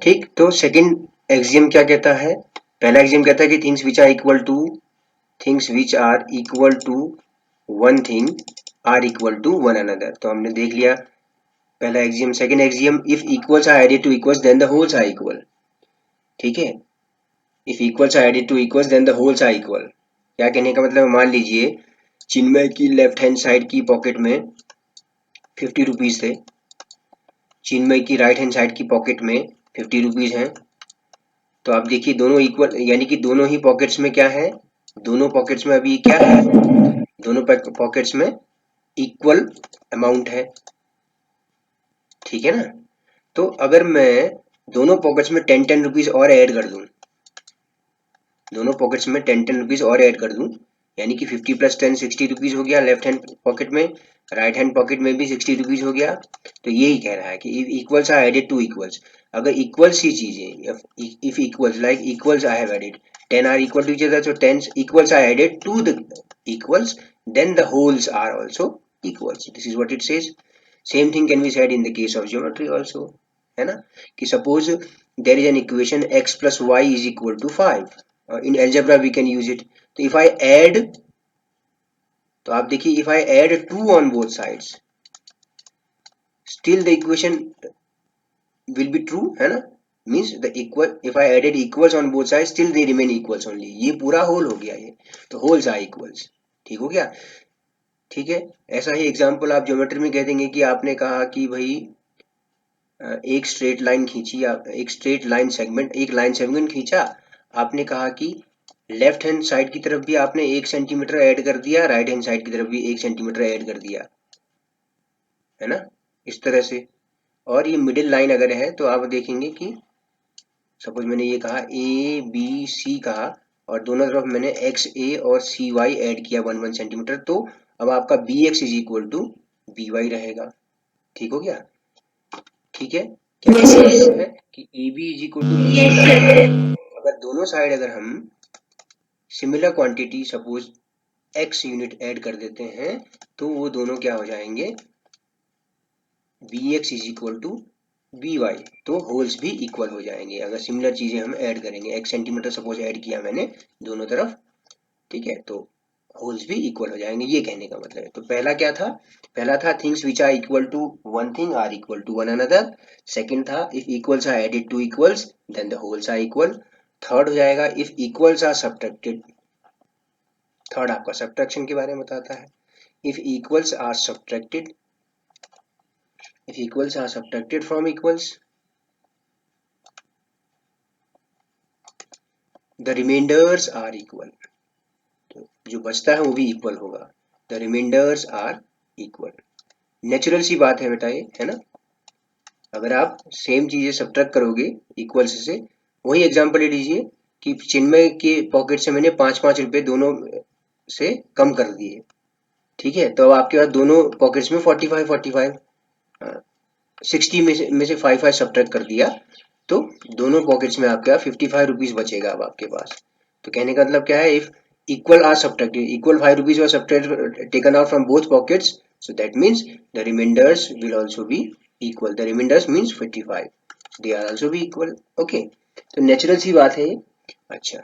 ठीक, तो second axiom क्या कहता है? पहला एक्सियम कहता है कि things which are equal to one thing are equal to one another. तो हमने देख लिया पहला axiom. Second axiom, if equals are added to equals then the wholes are equal. ठीक है, if equals are added to equals then the wholes are equal. क्या कहने का मतलब, मान लीजिए चिन्मय की लेफ्ट हैंड साइड की पॉकेट में 50 रुपीज थे, चिन्मय की राइट हैंड साइड की पॉकेट में 50 रुपीज हैं। तो आप देखिए दोनों इक्वल, यानी कि दोनों ही पॉकेट्स में क्या है, दोनों पॉकेट्स में अभी क्या है, दोनों पॉकेट्स में इक्वल अमाउंट है। ठीक है ना? तो अगर मैं दोनों पॉकेट्स में 10-10 रुपीज और ऐड कर दूं, दोनों पॉकेट्स में 10-10 रुपीज और ऐड कर दूं, यानी कि 50 प्लस 10 60 रुपीज हो गया लेफ्ट हैंड पॉकेट में, राइट हैंड पॉकेट में भी 60 रुपीज हो गया। तो यही कह रहा है कि equals are added to equals, अगर इक्वल्स ही चीजें, if equals like equals I have added 10 are equal to each other, so 10 equals are added to the equals, then the wholes are also equals. This is what it says. Same thing can be said in the case of geometry also, है ना? कि suppose there is an equation x plus y is equal to 5, in algebra we can use it. तो if I add, तो आप देखिए if I add 2 on both sides still the equation will be true, है ना? Means the equal, if I added equals on both side still they remain equals only. ये पूरा whole हो गया ये, तो होल्स आर इक्वल्स। ठीक हो गया? ठीक है, ऐसा ही एग्जांपल आप ज्योमेट्री में कह देंगे कि आपने कहा कि भाई एक स्ट्रेट लाइन खींची, एक स्ट्रेट लाइन सेगमेंट, एक लाइन सेगमेंट खींचा, आपने कहा कि लेफ्ट हैंड साइड की तरफ भी आपने 1 सेंटीमीटर ऐड कर दिया, राइट हैंड साइड की तरफ भी 1 सेंटीमीटर ऐड कर दिया, है ना? इस तरह से। और ये मिडिल लाइन अगर है तो आप देखेंगे कि सपोज मैंने ये कहा ए बी सी कहा, और दोनों तरफ मैंने एक्स ए और सी वाई ऐड किया 1-1 सेंटीमीटर, तो अब आपका B X is equal to B Y रहेगा। ठीक हो गया? ठीक है, क्या मतलब है कि A B is equal to B C का, अगर दोनों साइड अगर हम similar quantity suppose x unit add कर देते हैं, तो वो दोनों क्या हो जाएंगे, B X is equal to B Y, तो होल्स भी इक्वल हो जाएंगे अगर सिमिलर चीजें हम ऐड करेंगे। 1 सेंटीमीटर सपोज ऐड किया मैंने दोनों तरफ, ठीक है, तो होल्स भी इक्वल हो जाएंगे, ये कहने का मतलब है। तो पहला क्या था? पहला था things which are equal to one thing are equal to one another. Second था if equals are added to equals then the wholes are equal. Third हो जाएगा if equals are subtracted, third आपका सब्ट्रैक्शन के बारे में बताता है। If equals are subtracted, if equals are subtracted from equals, the remainders are equal, तो जो बचता है वो भी इक्वल होगा, the remainders are equal। Natural सी बात है बेटा ये, है ना? अगर आप सेम चीजें सब्ट्रैक्ट करोगे इक्वल्स से, वही एग्जांपल ले लीजिए कि चिन्मय के पॉकेट से मैंने 5-5 रुपए दोनों से कम कर दिए, ठीक है, तो अब आपके पास दोनों पॉकेट्स में 45 60 में से 5 सब्ट्रैक्ट कर दिया, तो दोनों पॉकेट्स में आपका 55 रुपीज बचेगा अब आपके पास। तो कहने का मतलब क्या है, if equal are subtracted, equal 5 rupees were subtracted taken out from both pockets, so that means the remainders will also be equal. The remainders means 55, they are also be equal. Okay, तो natural सी बात है ये। अच्छा,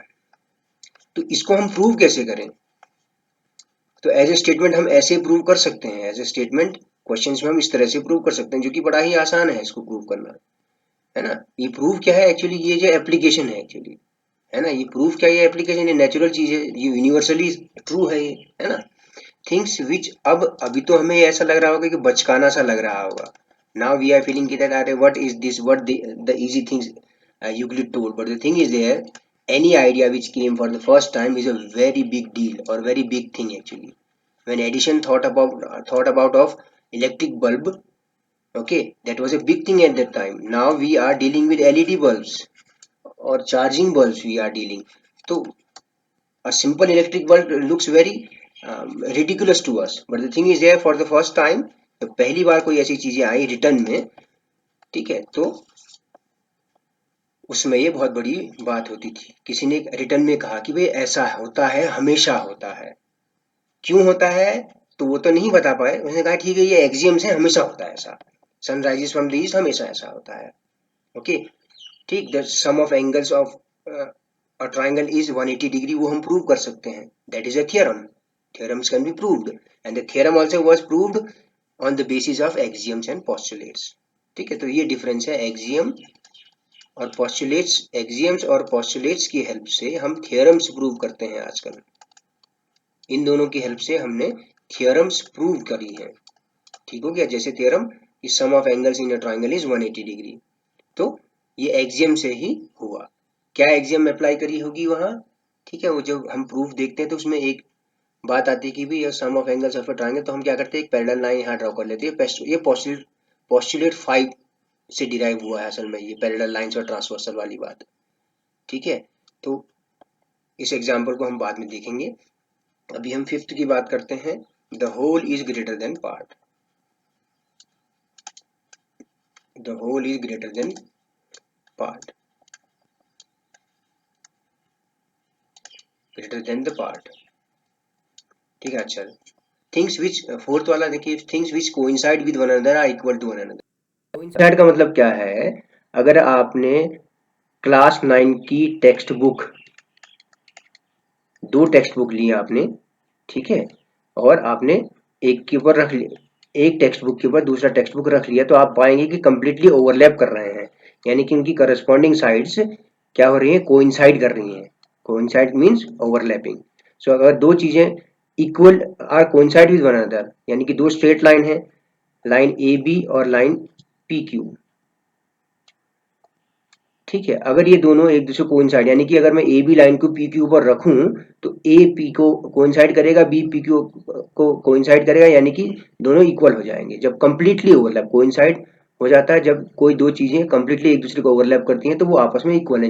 तो इसको हम prove कैसे करें? तो एज ए स्टेटमेंट हम ऐसे प्रूव कर सकते हैं, एज ए स्टेटमेंट क्वेश्चंस में हम इस तरह से प्रूव कर सकते हैं, जो कि बड़ा ही आसान है इसको प्रूव करना, है ना? ये प्रूफ क्या है एक्चुअली, ये जो एप्लीकेशन है एक्चुअली, है ना? ये प्रूफ क्या है, ये एप्लीकेशन, ये नेचुरल चीज है, ये यूनिवर्सली ट्रू है ये, है ना? थिंग्स विच, अब अभी तो हमें ऐसा लग रहा होगा कि बचकाना सा लग रहा होगा, नाउ वी आर फीलिंग कि दैट अरे what is this, what the easy things Euclid told, but the thing is there, any idea which came for the first time is a very big deal or very big thing actually. When Edison thought about of electric bulb, okay, that was a big thing at that time. Now we are dealing with LED bulbs or charging bulbs we are dealing. So a simple electric bulb looks very ridiculous to us, but the thing is there, for the first time, तो पहली बार कोई ऐसी चीजें आई return में, ठीक है, तो उसमें ये बहुत बड़ी बात होती थी। किसी ने रिटर्न में कहा कि भाई ऐसा होता है, हमेशा होता है, क्यों होता है तो वो तो नहीं बता पाए, उसने कहा ठीक है ये एक्सियम्स है, हमेशा होता है ऐसा, sun rises from the east, हमेशा ऐसा होता है। ओके, ठीक, the sum of angles of a triangle is 180 degree, वो हम प्रूव कर सकते हैं, that is a theorem, theorems can be proved and the theorem also was proved on the basis of axioms and postulates। ठीक है, तो ये difference है एक्सियम और postulates। axioms और postulates की हेल्प से हम theorems प्रूव करते हैं आजकल, इन दोनों की हेल्प से हमने theorems प्रूव करी है। ठीक हो गया, जैसे थ्योरम कि sum of angles in a triangle is 180 degree, तो ये एक्सियम से ही हुआ। क्या एक्सियम अप्लाई करी होगी वहां? ठीक है, वो जब हम प्रूफ देखते हैं तो उसमें एक बात आती है कि भी sum of angles of a triangle, तो हम क्या करते हैं, एक पैरेलल लाइन यहाँ ड्रॉ कर लेते हैं। ये पोस्टुलेट 5 से डिराइव हुआ है असल में, ये पैरेलल लाइंस और ट्रांसवर्सल वाली बात। ठीक है, तो इस एग्जाम्पल को हम बाद में देखेंगे। अभी हम फिफ्थ की बात करते हैं, the whole is greater than part. The whole is greater than part, greater than the part. ठीक है, अच्छा, थिंग्स विच, फोर्थ वाला देखिए, things which coincide with one another are equal to one another. Coincide का मतलब क्या है? अगर आपने क्लास 9 की टेक्स्ट बुक, दो टेक्स्ट बुक ली आपने, ठीक है, और आपने एक के ऊपर रख लिया, एक टेक्स्ट बुक के ऊपर दूसरा टेक्स्ट बुक रख लिया, तो आप पाएंगे कि कंप्लीटली ओवरलैप कर रहे हैं, यानी कि उनकी करस्पॉन्डिंग साइड्स क्या हो रही है, कोइंसाइड कर रही हैं। Coincide means overlapping. सो अगर दो चीजें equal are coincide with one another, यानी कि दो स्ट्रेट लाइन है, लाइन ए बी और लाइन पी क्यू, ठीक है, अगर ये दोनों एक दूसरे कोइंसाइड, यानी कि अगर मैं ए बी लाइन को पी क्यू पर रखूं तो ए पी को कोइंसाइड करेगा, बी पी क्यू को कोइंसाइड करेगा, यानी कि दोनों इक्वल हो जाएंगे। जब कंप्लीटली ओवरलैप, कोइंसाइड हो जाता है जब कोई दो चीजें कंप्लीटली एक दूसरे को ओवरलैप करती हैं, तो वो आपस में इक्वल है।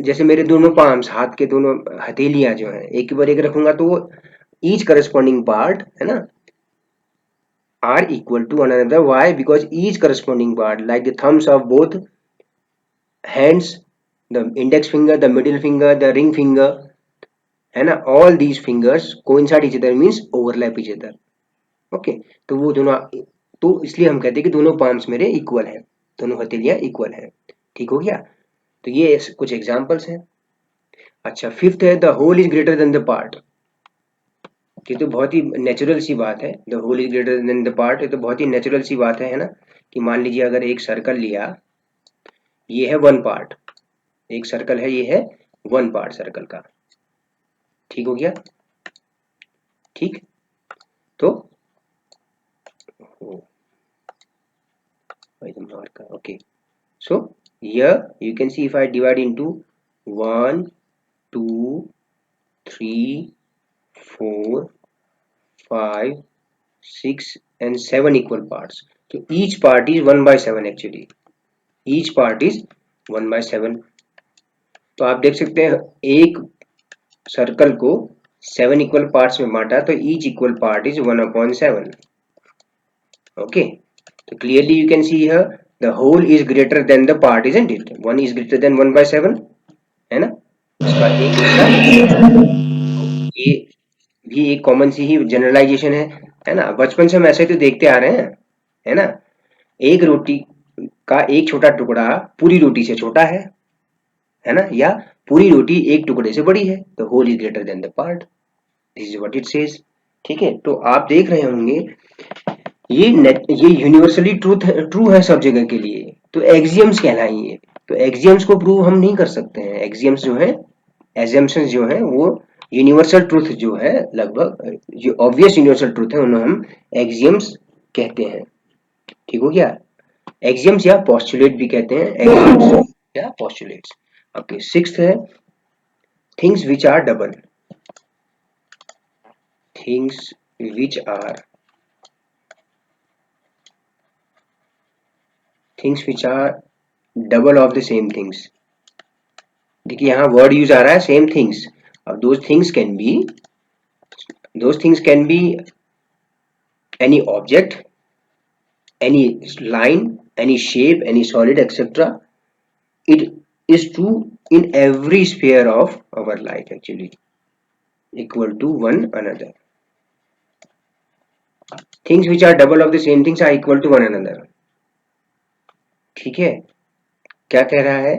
जैसे मेरे दोनों पाम्स, हाथ के दोनों हथेलियां जो है, एक के ऊपर एक रखूंगा तो वो ईच करस्पॉन्डिंग पार्ट है ना are equal to one another. Why? Because each corresponding part, like the thumbs of both hands, the index finger, the middle finger, the ring finger, है ना, all these fingers coincide each other means overlap each other। Okay, तो वो दोनों, तो इसलिए हम कहते हैं कि दोनों पाम्स मेरे इक्वल हैं, दोनों हथेलियां इक्वल हैं। ठीक हो गया, तो ये कुछ एग्जांपल्स हैं। अच्छा, फिफ्थ है the whole is greater than the part. ये तो बहुत ही नेचुरल सी बात है, the whole is greater than the part, ये तो बहुत ही नेचुरल सी बात है ना, कि मान लीजिए अगर एक सर्कल लिया, ये है वन पार्ट, एक सर्कल है, ये है वन पार्ट सर्कल का। ठीक हो गया, ठीक, तो okay, so here you can see if I divide into 1 2 3 4 5 6 and 7 equal parts, so each part is 1 by 7 actually, each part is 1 by 7। तो आप देख सकते हैं एक सर्कल को 7 इक्वल पार्ट्स में बांटा, तो each equal part is 1/7। Okay, तो clearly you can see here the whole is greater than the part, isn't it? 1 is greater than 1/7, है ना। इसका ये भी एक कॉमन सी ही जनरलाइजेशन है ना, बचपन से हम ऐसे तो देखते आ रहे हैं, है ना। एक रोटी का एक छोटा टुकड़ा पूरी रोटी से छोटा है ना, या पूरी रोटी एक टुकड़े से बड़ी है, तो whole is greater than the part, this is what it says. ठीक है, तो आप देख रहे होंगे ये यूनिवर्सली ट्रू है सब जगह के लिए, तो एक्सियम्स कहलाएंगे। तो एक्सियम्स को प्रूव हम नहीं कर सकते हैं, एक्सियम्स जो है, एजम्पशंस जो है, वो यूनिवर्सल ट्रूथ जो है, लगभग जो ऑब्वियस यूनिवर्सल ट्रूथ है, उन्हें हम एक्सियम्स कहते हैं। ठीक हो गया, एक्सियम्स या पोस्टुलेट भी कहते हैं, एक्सियम्स या पोस्टुलेट्स। ओके, सिक्स्थ है things which are double. Things which are, things which are double of the same things. देखिए यहाँ वर्ड यूज आ रहा है सेम थिंग्स, और those things can be any object, any line, any shape, any solid, etc. It is true in every sphere of our life actually, equal to one another. Things which are double of the same things are equal to one another। ठीक है, क्या कह रहा है,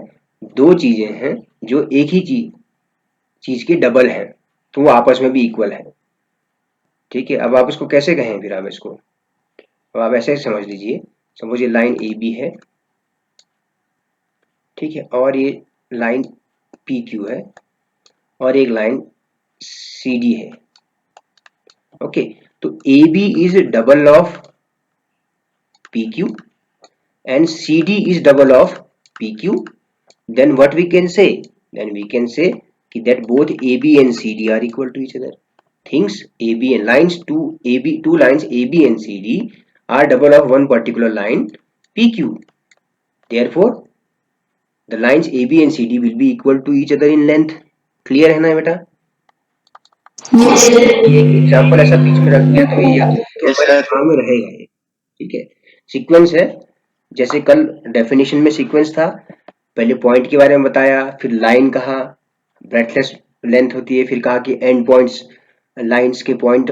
दो चीजें हैं जो एक ही चीज के डबल हैं तो वो आपस में भी इक्वल है। ठीक है, अब आप इसको कैसे कहें, फिर आप इसको, अब आप ऐसे समझ लीजिए, सपोज ये लाइन ए बी है, ठीक है, और ये लाइन पी क्यू है, और एक लाइन सी डी है। ओके, तो A B is double of P Q and CD is double of PQ, then what we can say? Then we can say that both AB and CD are equal to each other. Things AB and lines two lines AB and CD are double of one particular line PQ. Therefore, the lines AB and CD will be equal to each other in length. Clear है ना बेटा? ये example ऐसा बीच में रख दिया तो ये हमारे दिमाग में रहेगा ये। ठीक है, सीक्वेंस है, जैसे कल डेफिनेशन में सीक्वेंस था, पहले पॉइंट के बारे में बताया, फिर लाइन कहा ब्रेथलेस लेंथ होती है, फिर कहा कि एंड पॉइंट्स, लाइंस के पॉइंट,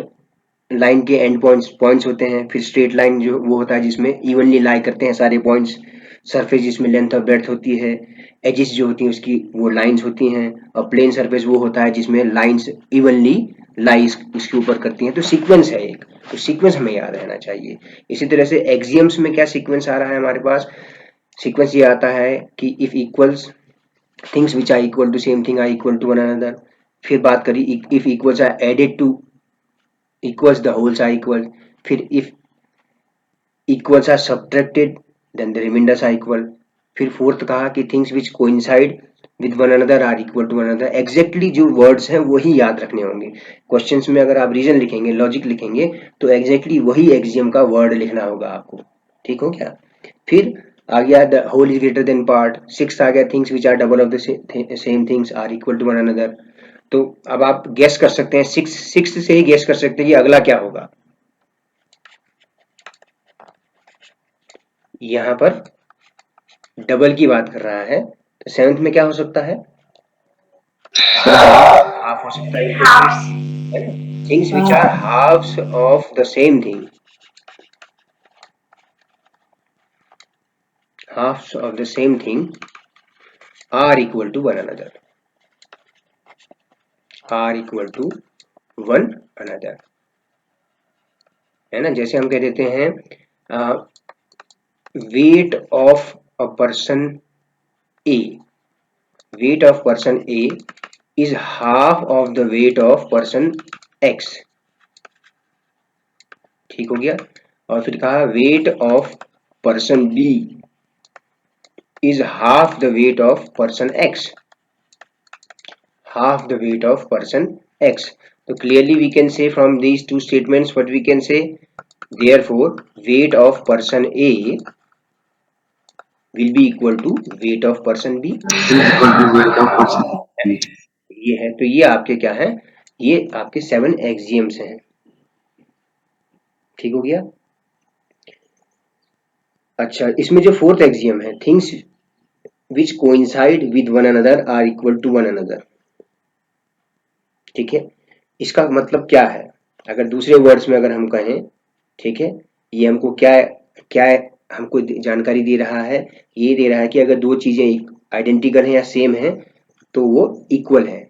लाइन के एंड पॉइंट्स होते हैं, फिर स्ट्रेट लाइन जो वो होता है जिसमें इवनली लाई करते हैं सारे पॉइंट्स, सरफेस जिसमें लेंथ और ब्रेड्थ होती है, एजिस जो होती हैं उसकी वो लाइंस होती हैं, और प्लेन सरफेस वो होता है जिसमें लाइंस इवनली लाई इसके ऊपर करती हैं। तो सीक्वेंस है एक, तो सीक्वेंस हमें याद रहना चाहिए। इसी तरह से एक्सियम्स में क्या सीक्वेंस आ रहा है हमारे पास, सीक्वेंस ये आता है कि if equals things which are equal to same thing are equal to one another. फिर बात करी if equals are added to equals the wholes are equal. फिर if equals are subtracted then the remainders are equal. फिर fourth कहा कि things which coincide with one another are equal to one another. Exactly जो words हैं वही याद रखने होंगे। क्वेश्चंस में अगर आप रीजन लिखेंगे, लॉजिक लिखेंगे, तो एग्जैक्टली वही एक्सियम का वर्ड लिखना होगा आपको। ठीक हो क्या? फिर आ गया the whole is greater than part. Six आ गया things which are double of the same things are equal to one another. तो अब आप गेस कर सकते हैं, सिक्स से ही गेस कर सकते हैं कि अगला क्या होगा। यहां पर डबल की बात कर रहा है, तो सेवंथ में क्या हो सकता है, हाफ हो सकता है, things which are halves of the same thing, halves of the same thing are equal to one another, are equal to one another, है ना। जैसे हम कह देते हैं weight of a person A, weight of person A is half of the weight of person X. ठीक हो गया। और फिर कहा weight of person B is half the weight of person X, half the weight of person X. So clearly we can say from these two statements what we can say, therefore weight of person A will be equal to weight of person B equal to weight of person B. ये है, तो ये आपके क्या है, ये आपके 7 axioms हैं। ठीक हो गया। अच्छा, इसमें जो फोर्थ एक्सियम है, things which coincide with one another are equal to one another। ठीक है, इसका मतलब क्या है, अगर दूसरे वर्ड्स में अगर हम कहें, ठीक है, ये हमको क्या क्या हमको जानकारी दे रहा है, ये दे रहा है कि अगर दो चीजें आइडेंटिकल हैं या सेम हैं तो वो इक्वल है।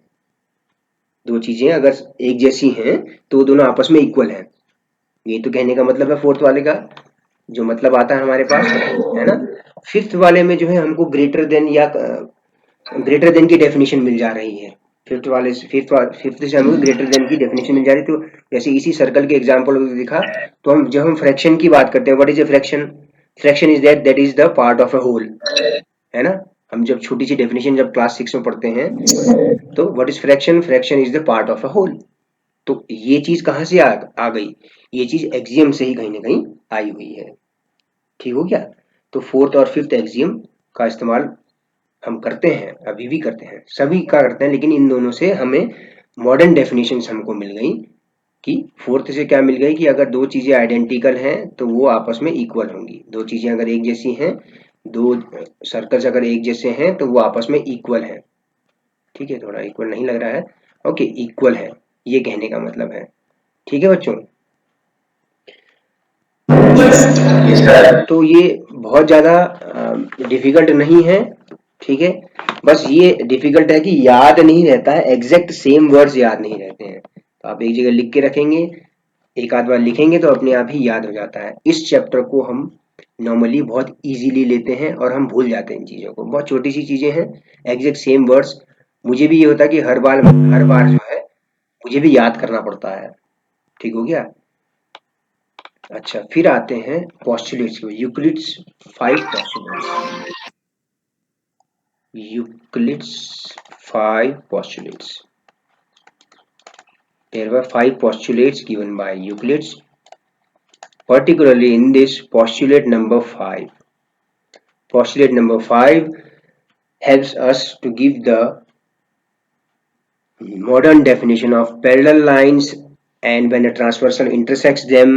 दो चीजें अगर एक जैसी हैं तो दोनों आपस में इक्वल हैं। ये तो कहने का मतलब है फोर्थ वाले का जो मतलब आता है हमारे पास, है ना। फिफ्थ वाले में जो है हमको ग्रेटर देन या ग्रेटर देन की डेफिनेशन मिल जा रही है। फिफ्थ से हमको ग्रेटर देन की डेफिनेशन मिल जा रही है। तो जैसे इसी सर्कल के एग्जांपल में दिखा, तो हम जब हम फ्रैक्शन की बात करते हैं, what is a fraction, fraction is that is the part of a whole, है ना। हम जब छोटी सी डेफिनेशन जब क्लास 6 में पढ़ते हैं, तो what is fraction, fraction is the part of a whole. तो ये चीज कहां से आ गई, ये चीज एक्सियम से ही कहीं ना कहीं आई हुई है। ठीक हो गया। तो फोर्थ और फिफ्थ एक्सियम का इस्तेमाल हम करते हैं, अभी भी करते हैं, सभी का करते हैं, लेकिन इन दोनों से हमें मॉडर्न डेफिनेशन हमको मिल गई कि फोर्थ से क्या मिल गई कि अगर दो चीजें आइडेंटिकल हैं तो वो आपस में इक्वल होंगी। दो चीजें अगर एक जैसी हैं, दो सर्कल्स अगर एक जैसे हैं तो वो आपस में इक्वल है। ठीक है, थोड़ा इक्वल नहीं लग रहा है, ओके, इक्वल है, ये कहने का मतलब है। ठीक है बच्चों, तो ये बहुत ज्यादा डिफिकल्ट नहीं है, ठीक है, बस ये डिफिकल्ट है कि याद नहीं रहता है, एग्जैक्ट सेम वर्ड्स याद नहीं रहते हैं। तो आप एक जगह लिख के रखेंगे, एक आध बार लिखेंगे तो अपने आप ही याद हो जाता है। इस चैप्टर को हम नॉर्मली बहुत इजीली लेते हैं और हम भूल जाते हैं इन चीज़ों को, बहुत छोटी सी चीज़ें हैं, एग्जैक्ट सेम वर्ड्स। मुझे भी ये होता है कि हर बार जो है मुझे भी याद करना पड़ता है। ठीक हो गया। अच्छा, फिर आते हैं पोस्टुलेट्स को, Euclid's 5 postulates. Euclid's 5 postulates. There were 5 postulates given by Euclid. Particularly in this postulate number 5. Postulate number 5 helps us to give the modern definition of parallel lines and when a transversal intersects them,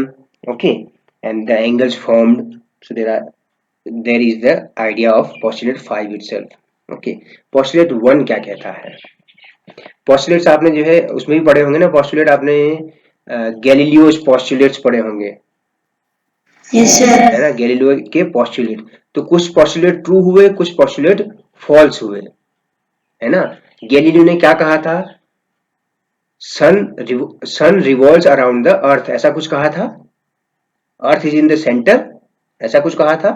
okay, and the angles formed. So there is the idea of postulate 5 itself. Okay, postulate 1 क्या कहता है? Postulates आपने जो है उसमें भी पढ़े होंगे ना, पोस्टुलेट आपने गैलीलियोस पोस्टुलेट्स पढ़े होंगे। yes sir, है ना, गैलीलियो के पोस्टुलेट। तो कुछ पोस्टुलेट ट्रू हुए, कुछ पोस्टुलेट फॉल्स हुए, है ना। गैलीलियो ने क्या कहा था? सन रिवॉल्व्स अराउंड द अर्थ, ऐसा कुछ कहा था। Earth is in the centre, ऐसा कुछ कहा था,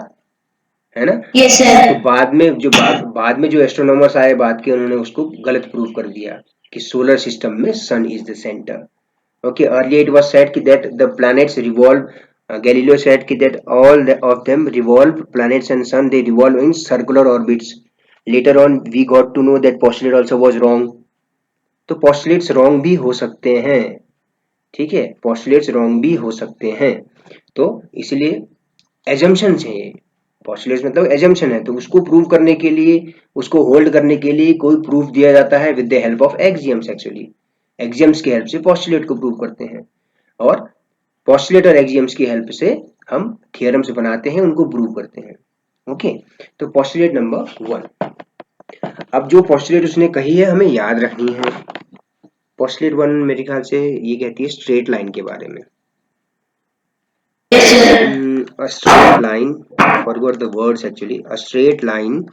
है ना। yes sir, तो बाद में जो एस्ट्रोनॉमर्स आए बाद के, उन्होंने उसको गलत प्रूव कर दिया कि सोलर सिस्टम में sun is the centre. Okay, earlier it was said that the planets revolve. Galileo said that of them revolve, planets and sun, they revolve in circular orbits. Later on, we got to know that postulate also was wrong. तो postulates wrong भी हो सकते हैं, ठीक है, postulates wrong भी हो सकते हैं। तो इसलिए assumptions है ये, postulates मतलब assumption है, तो उसको प्रूव करने के लिए, उसको होल्ड करने के लिए कोई प्रूफ दिया जाता है with the help of axioms. Actually axioms की हेल्प से पोस्टुलेट को प्रूव करते हैं, और पोस्टुलेट और एक्सियम्स की हेल्प से हम थियरम्स बनाते हैं, उनको प्रूव करते हैं। ओके, तो पोस्टुलेट नंबर 1। अब जो पोस्टुलेट उसने कही है हमें याद रखनी है। पोस्टुलेट 1 मेरे ख्याल से ये कहती है स्ट्रेट लाइन के बारे में। yes sir, A straight line, forgot the words actually, a straight line,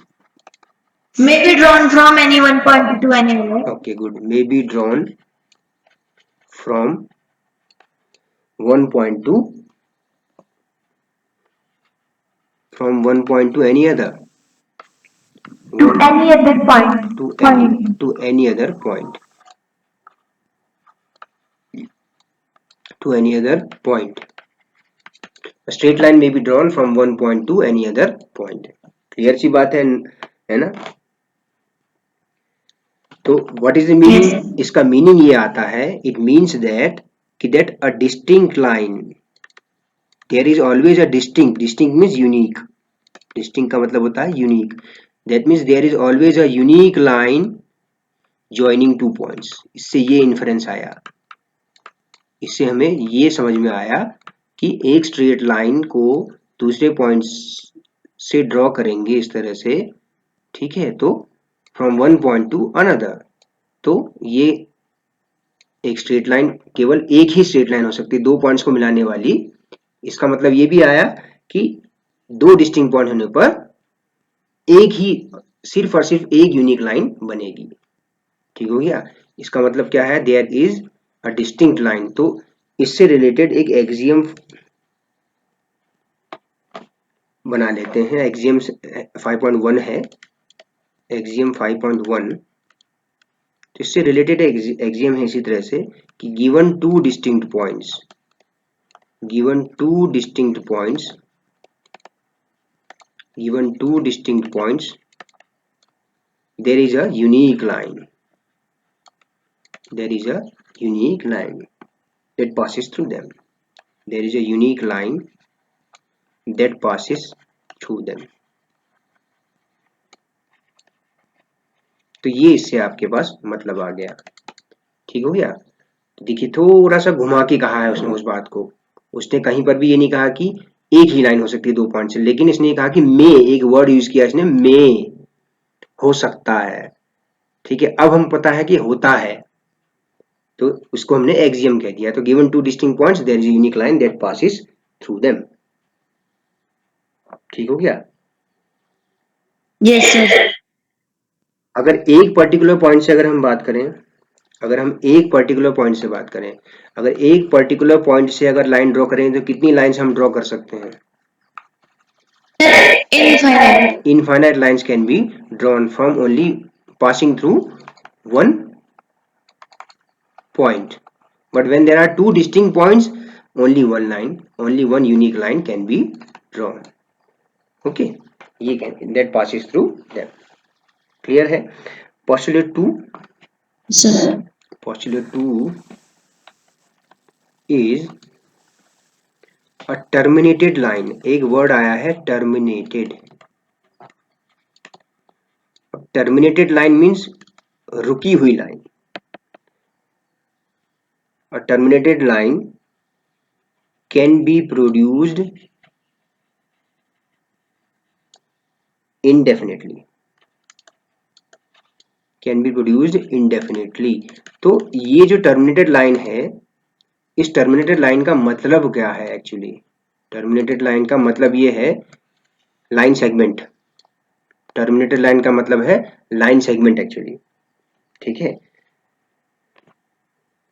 may be drawn from any one point to any other. okay good, may be drawn from one point to any other, To any other point. to Point. any other point, to any other point. A straight line may be drawn from one point to any other point. Clear सी बात है ना। तो what is the meaning? Yes. इसका meaning ये आता है, it means that कि that a distinct line, there is always a distinct, distinct means unique, distinct का मतलब होता है unique, that means there is always a unique line joining two points. इससे ये इन्फरेंस आया, इससे हमें ये समझ में आया कि एक स्ट्रेट लाइन को दूसरे पॉइंट्स से ड्रॉ करेंगे इस तरह से, ठीक है, तो from one point two another, तो ये एक स्ट्रेट लाइन केवल एक ही स्ट्रेट लाइन हो सकती है, दो पॉइंट्स को मिलाने वाली। इसका मतलब ये भी आया कि दो डिस्टिंक्ट पॉइंट होने पर एक ही, सिर्फ और सिर्फ एक यूनिक लाइन बनेगी। ठीक हो गया। इसका मतलब क्या है? There is a distinct line. तो इससे रिलेटेड एक एक्सियम बना लेते हैं। एक्सियम 5.1 है, एक्सियम 5.1। तो इससे रिलेटेड एक्सियम है इसी तरह से कि given two distinct points, given two distinct points, given two distinct points, there is a unique line, there is a unique line that passes through them, there is a unique line that passes through them। तो ये इससे आपके पास मतलब आ गया। ठीक हो गया। देखिए थोड़ा सा घुमा के कहा है उसने उस बात को, उसने कहीं पर भी ये नहीं कहा कि एक ही लाइन हो सकती है दो पॉइंट से, लेकिन इसने ये कहा कि मे, एक वर्ड यूज किया इसने, मे हो सकता है। ठीक है, अब हम पता है कि होता है, तो उसको हमने एक्सियम कह दिया। तो given two distinct points there is a unique line that passes through them. ठीक हो गया। Yes sir. अगर एक पर्टिकुलर पॉइंट से अगर हम बात करें, अगर हम एक पर्टिकुलर पॉइंट से बात करें, अगर एक पर्टिकुलर पॉइंट से अगर लाइन ड्रॉ करें तो कितनी लाइंस हम ड्रॉ कर सकते हैं? Infinite. Infinite lines can be drawn from only passing through one point. But when there are two distinct points, only one line, only one unique line can be drawn. Okay, ये can that passes through them. Clear है? Postulate 2. Sir. Postulate 2 is a terminated line. एक word आया है terminated. Terminated line means रुकी हुई line. A terminated line can be produced indefinitely. Can be produced indefinitely. तो ये जो terminated line है, इस terminated line का मतलब क्या है एक्चुअली? terminated line का मतलब ये है line segment. terminated line का मतलब है line segment एक्चुअली, ठीक है?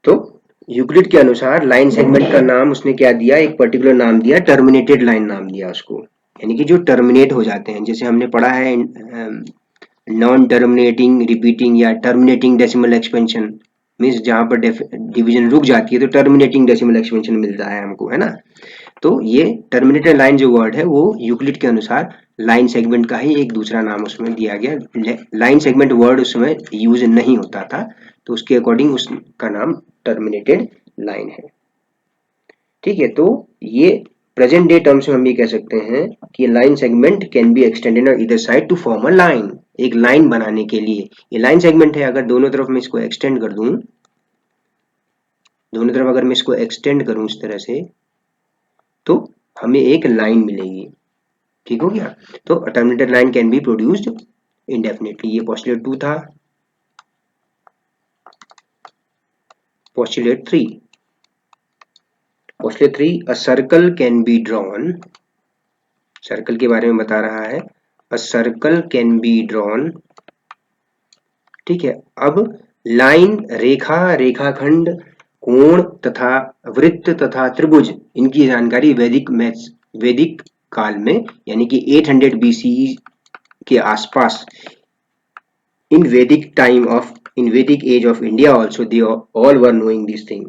तो यूक्लिड के अनुसार लाइन सेगमेंट का नाम उसने क्या दिया? एक पर्टिकुलर नाम दिया, टर्मिनेटेड लाइन नाम दिया उसको, यानी कि जो टर्मिनेट हो जाते हैं, जैसे हमने पढ़ा है नॉन टर्मिनेटिंग रिपीटिंग या टर्मिनेटिंग डेसिमल एक्सपेंशन, मीन्स जहां पर डिवीजन रुक जाती है तो टर्मिनेटिंग डेसिमल एक्सपेंशन मिलता है हमको, है ना? तो ये टर्मिनेटेड लाइन जो वर्ड है वो यूक्लिड के अनुसार लाइन सेगमेंट का ही एक दूसरा नाम उसमें दिया गया। लाइन सेगमेंट वर्ड उसमें यूज नहीं होता था, तो उसके अकॉर्डिंग उसका नाम टर्मिनेटेड लाइन है, ठीक है? तो ये प्रेजेंट डे टर्म्स में हम ये कह सकते हैं कि line segment can be extended on either side to form a line. एक लाइन बनाने के लिए ये लाइन सेगमेंट है, अगर दोनों तरफ मैं इसको एक्सटेंड कर दूं, दोनों तरफ अगर मैं इसको एक्सटेंड करूं इस तरह से, तो हमें एक लाइन मिलेगी, ठीक हो गया? तो terminated line can be produced इंडेफिनिटली। ये पोस्टुलेट 2 था। Postulate 3, postulate 3, a circle can be drawn, circle के बारे में बता रहा है, a circle can be drawn, ठीक है? अब लाइन, रेखा, रेखाखंड, कोण तथा वृत्त तथा त्रिभुज, इनकी जानकारी वैदिक मैथ्स, वैदिक काल में यानी कि 800 BCE के आसपास, in Vedic age of India also, they all were knowing this thing.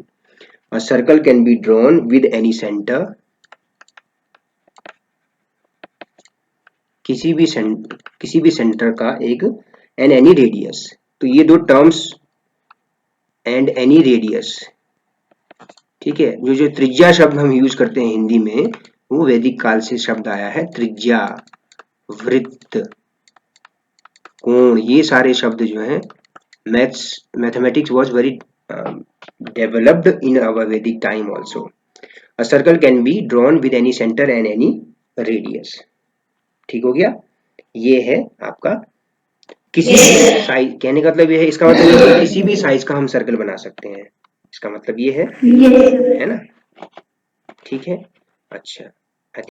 A circle can be drawn with any center, किसी भी सेंटर का एक, and any radius. तो ये दो टर्म्स and any radius, ठीक है? जो त्रिज्या शब्द हम यूज करते हैं हिंदी में, वो वैदिक काल से शब्द आया है। त्रिज्या, वृत्त, कोण, ये सारे शब्द जो हैं, mathematics was very developed in our Vedic time also. A circle can be drawn with any center and any radius. ठीक हो गया? ये है आपका किसी भी साइज, कहने का मतलब ये है, इसका मतलब ये है किसी भी साइज का हम सर्कल बना सकते हैं, इसका मतलब ये है ना? ठीक है, अच्छा।